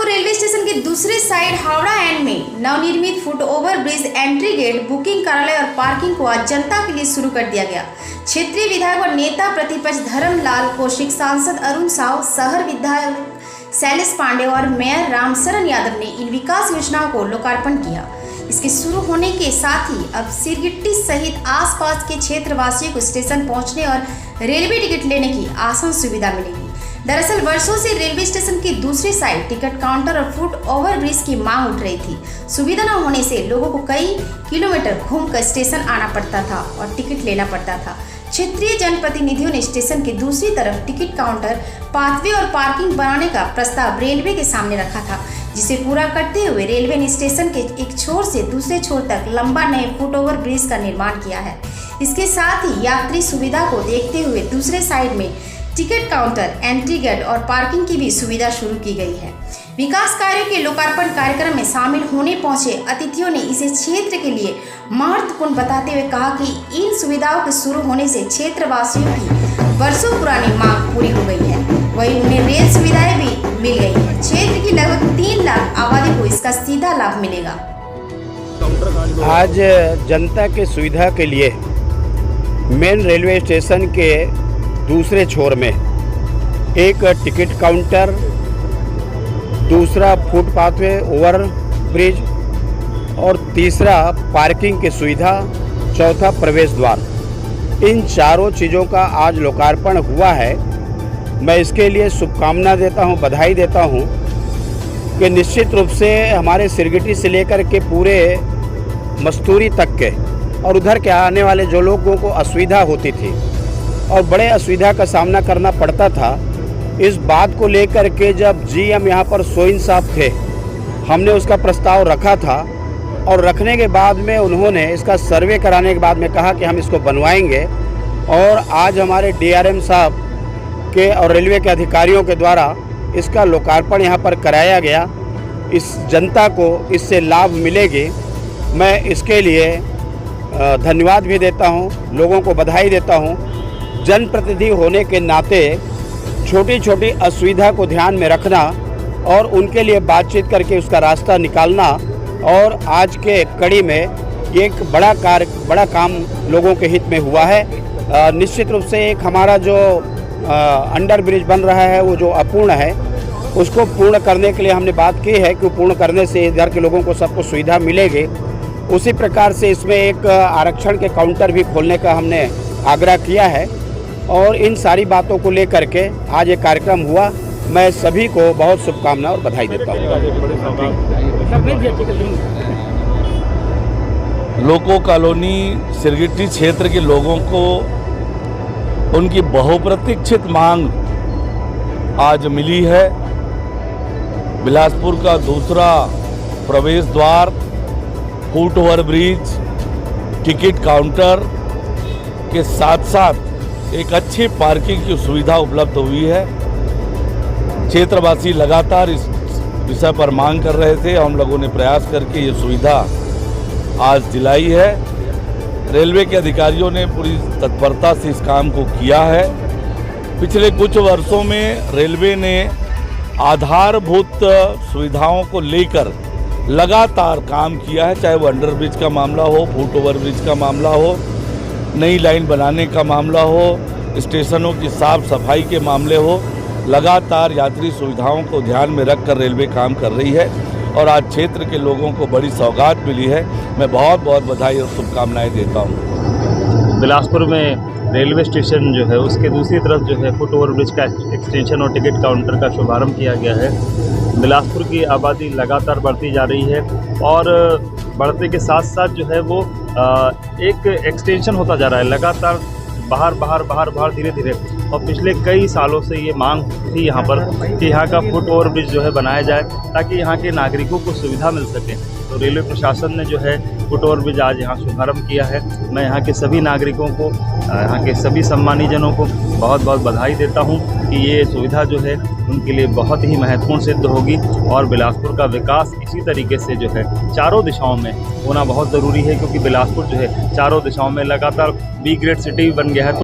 Railway station के दूसरे side Howrah end में नवनिर्मित foot over bridge, entry gate, booking कार्यालय और पार्किंग को आज जनता के लिए शुरू कर दिया गया। क्षेत्रीय विधायक व नेता प्रतिपक्ष धर्मलाल कौशिक, सांसद अरुण साव, शहर विधायक शैलेश पांडे और मेयर रामशरण यादव ने इन विकास योजनाओं को लोकार्पण किया। इसके शुरू होने के साथ ही अब सिरगिट्टी सहित आसपास के क्षेत्रवासियों को स्टेशन पहुंचने और रेलवे टिकट लेने की आसान सुविधा मिलेगी। दरअसल वर्षों से रेलवे स्टेशन की दूसरी साइड टिकट काउंटर और फुट ओवर ब्रिज की मांग उठ रही थी। सुविधा न होने से लोगों को कई किलोमीटर घूमकर स्टेशन आना पड़ता था और टिकट लेना पड़ता था। क्षेत्रीय जनप्रतिनिधियों ने स्टेशन के दूसरी तरफ टिकट काउंटर, पाथवे और पार्किंग बनाने का प्रस्ताव रेलवे के सामने रखा था, जिसे पूरा करते हुए रेलवे ने स्टेशन के एक छोर से दूसरे छोर तक लंबा नए फुट ओवर ब्रिज का निर्माण किया है। इसके साथ ही यात्री सुविधा को देखते हुए दूसरे साइड में टिकट काउंटर, एंट्री गेट और पार्किंग की भी सुविधा शुरू की गई है। विकास कार्यों के लोकार्पण कार्यक्रम में शामिल होने पहुंचे अतिथियों ने इसे क्षेत्र के लिए महत्वपूर्ण बताते हुए कहा कि इन सुविधाओं के शुरू होने से क्षेत्रवासियों की वर्षों पुरानी मांग पूरी हो गई है। वहीं उन्हें रेल सुविधाएं भी मिल गई है। क्षेत्र की लगभग 3 लाख आबादी को इसका सीधा लाभ मिलेगा। आज जनता के सुविधा के लिए मेन रेलवे स्टेशन के दूसरे छोर में एक टिकट काउंटर, दूसरा फुटपाथवे ओवर ब्रिज और तीसरा पार्किंग की सुविधा, चौथा प्रवेश द्वार, इन चारों चीज़ों का आज लोकार्पण हुआ है। मैं इसके लिए शुभकामना देता हूं, बधाई देता हूं कि निश्चित रूप से हमारे सिरगिट्टी से लेकर के पूरे मस्तूरी तक के और उधर के आने वाले जो लोगों को असुविधा होती थी और बड़े असुविधा का सामना करना पड़ता था, इस बात को लेकर के जब जीएम यहाँ पर सोइन साहब थे, हमने उसका प्रस्ताव रखा था और रखने के बाद में उन्होंने इसका सर्वे कराने के बाद में कहा कि हम इसको बनवाएंगे। और आज हमारे डीआरएम साहब के और रेलवे के अधिकारियों के द्वारा इसका लोकार्पण यहाँ पर कराया गया। इस जनता को इससे लाभ मिलेगी। मैं इसके लिए धन्यवाद भी देता हूँ, लोगों को बधाई देता हूँ। जनप्रतिनिधि होने के नाते छोटी छोटी असुविधा को ध्यान में रखना और उनके लिए बातचीत करके उसका रास्ता निकालना, और आज के कड़ी में ये एक बड़ा काम लोगों के हित में हुआ है। निश्चित रूप से एक हमारा जो अंडर ब्रिज बन रहा है वो जो अपूर्ण है, उसको पूर्ण करने के लिए हमने बात की है कि पूर्ण करने से इधर के लोगों को सबको सुविधा मिलेगी। उसी प्रकार से इसमें एक आरक्षण के काउंटर भी खोलने का हमने आग्रह किया है और इन सारी बातों को लेकर के आज ये कार्यक्रम हुआ। मैं सभी को बहुत शुभकामनाएं और बधाई देता हूँ। लोको कॉलोनी सिरगिट्टी क्षेत्र के लोगों को उनकी बहुप्रतीक्षित मांग आज मिली है। बिलासपुर का दूसरा प्रवेश द्वार, foot over bridge, ticket counter के साथ साथ एक अच्छी पार्किंग की सुविधा उपलब्ध हुई है। क्षेत्रवासी लगातार इस विषय पर मांग कर रहे थे, हम लोगों ने प्रयास करके ये सुविधा आज दिलाई है। रेलवे के अधिकारियों ने पूरी तत्परता से इस काम को किया है। पिछले कुछ वर्षों में रेलवे ने आधारभूत सुविधाओं को लेकर लगातार काम किया है, चाहे वो अंडर ब्रिज का मामला हो, फुट ओवर ब्रिज का मामला हो, नई लाइन बनाने का मामला हो, स्टेशनों की साफ सफाई के मामले हो। लगातार यात्री सुविधाओं को ध्यान में रखकर रेलवे काम कर रही है और आज क्षेत्र के लोगों को बड़ी सौगात मिली है। मैं बहुत बहुत बधाई और शुभकामनाएं देता हूं। बिलासपुर में रेलवे स्टेशन जो है उसके दूसरी तरफ जो है फुट ओवर ब्रिज का एक्सटेंशन और टिकट काउंटर का शुभारंभ किया गया है। बिलासपुर की आबादी लगातार बढ़ती जा रही है और बढ़ने के साथ साथ जो है वो एक एक्सटेंशन होता जा रहा है लगातार, बाहर धीरे धीरे। और पिछले कई सालों से ये मांग थी यहाँ पर कि यहाँ का फुट ओवर ब्रिज जो है बनाया जाए ताकि यहाँ के नागरिकों को सुविधा मिल सके। तो रेलवे प्रशासन ने जो है फुट ओवर ब्रिज आज यहाँ शुभारम्भ किया है। मैं यहाँ के सभी नागरिकों को, यहाँ के सभी सम्मानी जनों को बहुत बहुत बधाई देता हूँ कि ये सुविधा जो है उनके लिए बहुत ही महत्वपूर्ण सिद्ध होगी और बिलासपुर का विकास इसी तरीके से जो है चारों दिशाओं में होना बहुत ज़रूरी है, क्योंकि बिलासपुर जो है चारों दिशाओं में लगातार बी ग्रेड सिटी बन गया है।